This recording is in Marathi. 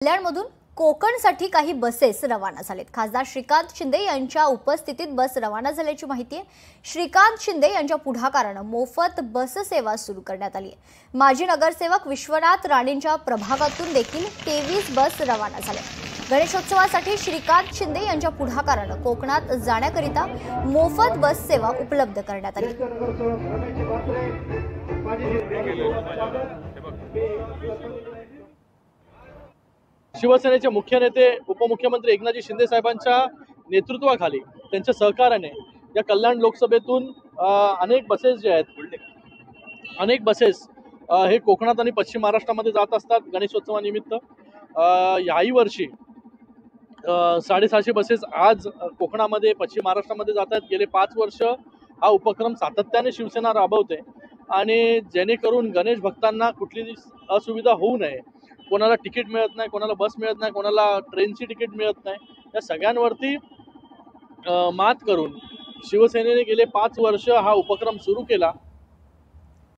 कल्याणमधून कोकणसाठी काही बसेस रवाना झालेत। खासदार श्रीकांत शिंदे यांच्या उपस्थितीत बस रवाना झाल्याची माहिती आहे। श्रीकांत शिंदे यांच्या पुढाकाराने मोफत बस सेवा सुरू करण्यात आली आहे। माजी नगरसेवक विश्वनाथ राणेंच्या प्रभागातून देखील 23 बस रवाना झाल्या। गणेशोत्सवासाठी श्रीकांत शिंदे यांच्या पुढाकाराने कोकणात जाण्याकरिता मोफत बस सेवा उपलब्ध करण्यात आली। शिवसेनेचे मुख्य नेते उपमुख्यमंत्री एकनाथजी शिंदे साहेबांच्या नेतृत्वाखाली त्यांच्या सहकार्याने या कल्याण लोकसभेतून अनेक बसेस हे कोकणात आणि पश्चिम महाराष्ट्रामध्ये जात असतात। गणेशोत्सवानिमित्त याही वर्षी 650 बसेस आज कोकणामध्ये पश्चिम महाराष्ट्रामध्ये जात आहेत। गेले 5 वर्ष हा उपक्रम सातत्याने शिवसेना राबवते आणि जेणेकरून गणेश भक्तांना कुठलीही असुविधा होऊ नये, कोणाला तिकीट मिळत नाही, कोणाला बस मिळत नाही, कोणाला ट्रेनची तिकीट मिळत नाही, या सगळ्यांवरती मात करून शिवसेनेने गेले 5 वर्ष हा उपक्रम सुरू केला।